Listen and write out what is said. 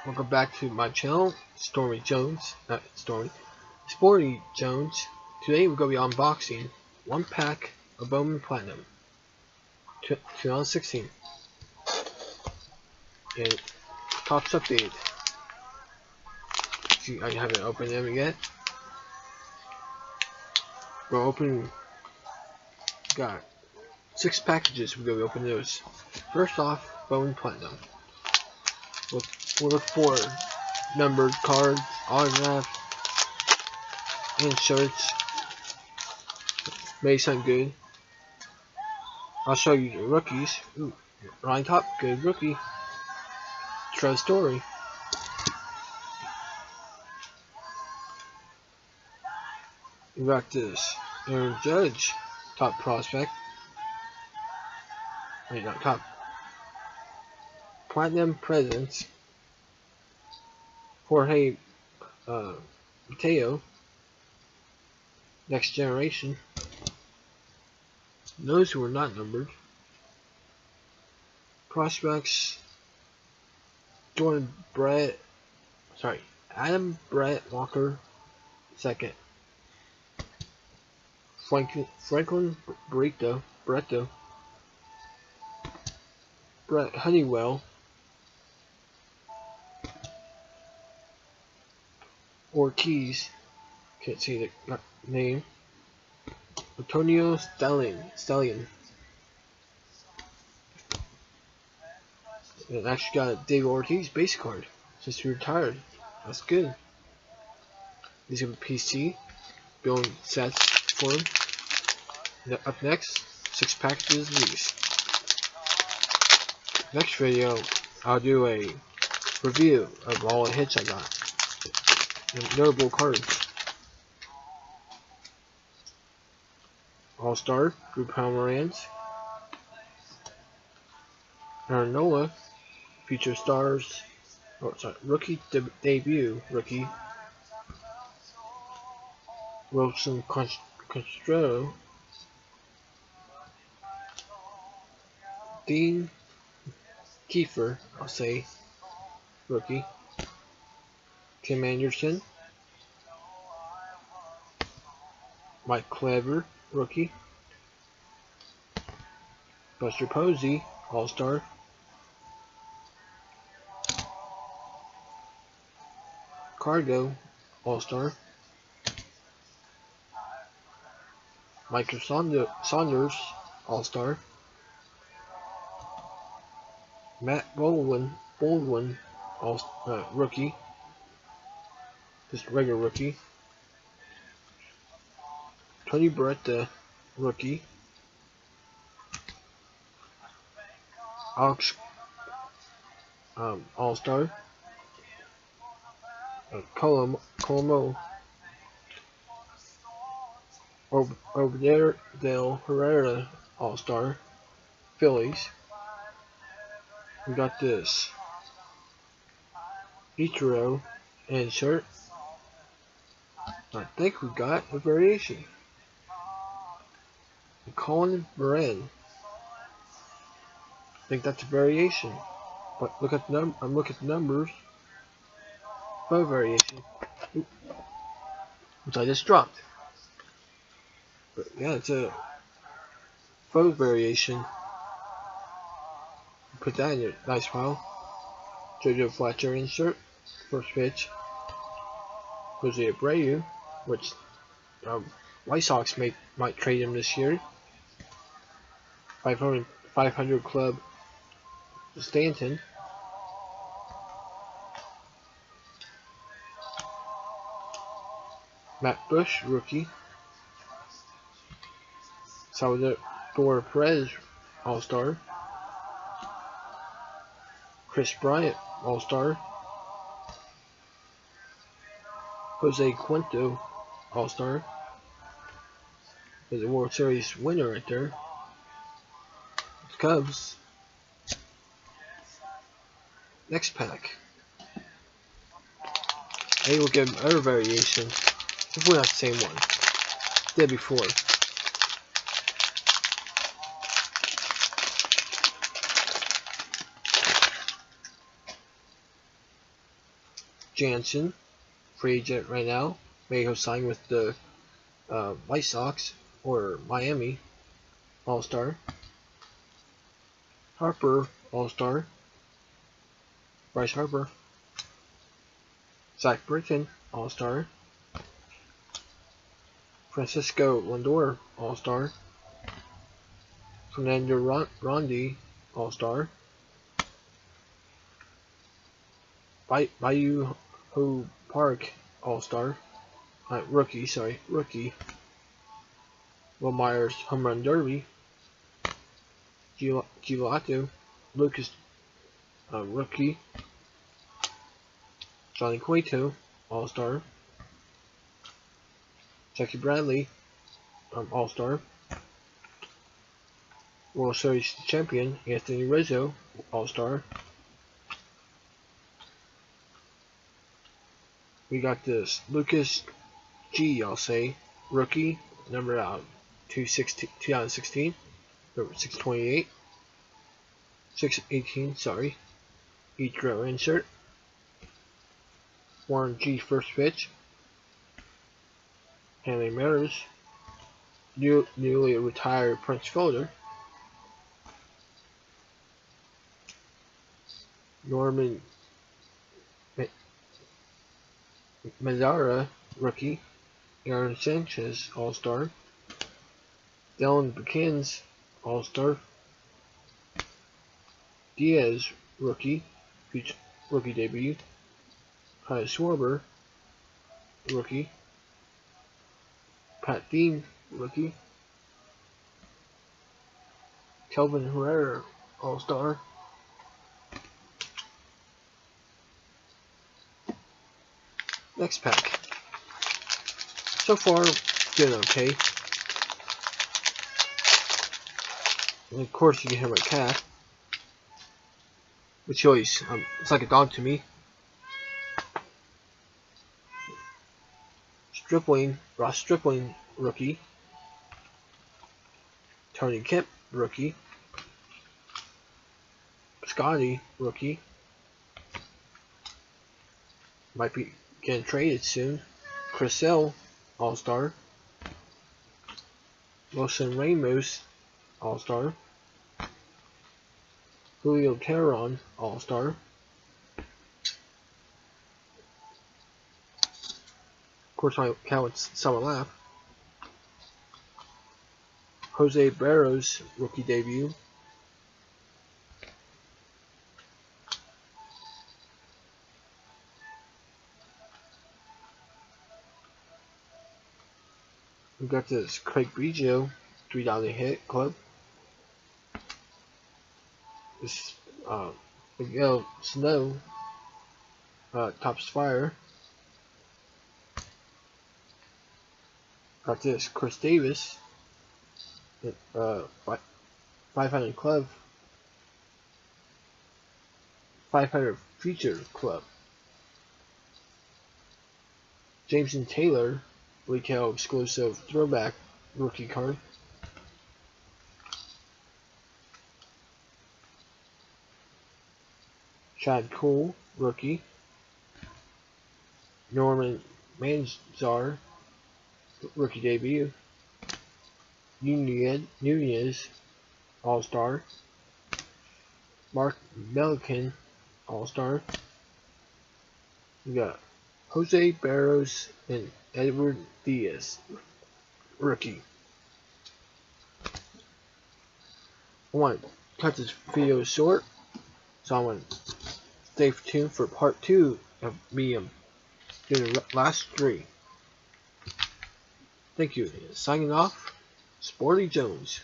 Welcome back to my channel, Stormy Jones, not Stormy, Sporty Jones. Today we're going to be unboxing one pack of Bowman Platinum 2016. And Topps updated. See, I haven't opened them yet. We're opening, got 6 packages. We're going to open those. First off, Bowman Platinum. We'll look for numbered cards, autographs, and shirts. May sound good. I'll show you the rookies. Ooh, Ryan Top, good rookie. True story. We got this Aaron Judge, top prospect. Wait, not top. Platinum presents. Jorge Mateo, Next Generation. Those who are not numbered. Prospects. Adam Brett Walker, second. Franklin Brito, Brett Honeywell. Ortiz, can't see the name. Antonio Stallion. And actually got a David Ortiz base card since he retired. That's good. These are PC building sets for him. Up next, 6 packages of these. Next video, I'll do a review of all the hits I got. Notable cards. All-Star, Drew Pomeranz. Aaron Nola, Future Stars. Rookie debut, rookie. Wilson Constro. Dean Kiefer, I'll say, rookie. Tim Anderson, Mike Clever, rookie. Buster Posey, All-Star. Cargo, All-Star. Michael Saunders, All-Star. Matt Baldwin, rookie. Just regular rookie. Tony Beretta, rookie. Alex, All-Star. Colombo. Oberdale Herrera, All-Star. Phillies. We got this Ichiro insert. I think we got a variation. Colin Moran. I think that's a variation. But look at the I'm looking at the numbers. Faux variation. Oop. Which I just dropped. But yeah, it's a faux variation. Put that in your nice pile. JoJo Fletcher insert. First pitch. Jose Abreu, which White Sox might trade him this year. 500 club Stanton. Matt Bush, rookie. Salvador Perez, All-Star. Chris Bryant, All-Star. Jose Cueto, All-Star. There's a World Series winner right there. It's Cubs. Next pack. Maybe we'll get another variation. Hopefully not the same one. Did before. Jansen, free agent right now. May he'll sign with the White Sox or Miami. All-Star. Harper, All-Star. Bryce Harper. Zach Britton, All-Star. Francisco Lindor, All-Star. Fernando Rondi, All-Star. Bayou Ho Park, All-Star. Rookie. Will Myers, Home Run Derby. Giolito, Lucas, Rookie. Johnny Cueto, All-Star. Jackie Bradley, All-Star. World Series champion Anthony Rizzo, All-Star. We got this Lucas G, I'll say, rookie, number 2016, number 628, 618, sorry. Each row insert. Warren G, first pitch. Hanley Matters, newly retired Prince Fielder. Norman Mazara, rookie. Aaron Sanchez, All-Star. Dylan Buchanan's, All-Star. Diaz, rookie. Rookie debut. Kyle Schwarber, rookie. Pat Dean, rookie. Kelvin Herrera, All-Star. Next pack. So far, doing okay. And of course, you can hear my cat, which always it's like a dog to me. Ross Stripling, rookie. Tony Kemp, rookie. Scotty, rookie. Might be getting traded soon. Chris Sale, All-Star. Wilson Ramos, All-Star. Julio Teheran, All-Star. Of course, my cat would someone laugh. Jose Barros, rookie debut. We got this Craig Biggio, $3 hit club. This Miguel Snow, Topps Fire. Got this Chris Davis, 500 club, 500 feature club. Jameson Taylor, retail exclusive throwback rookie card. Chad Cole, rookie. Norman Manzar, rookie debut. Nunez, All-Star. Mark Melican, All-Star. We got Jose Barros and Edward Diaz, rookie. I want to cut this video short, so I want to stay tuned for part 2 of me doing the last 3. Thank you. Signing off, Sporty Jones.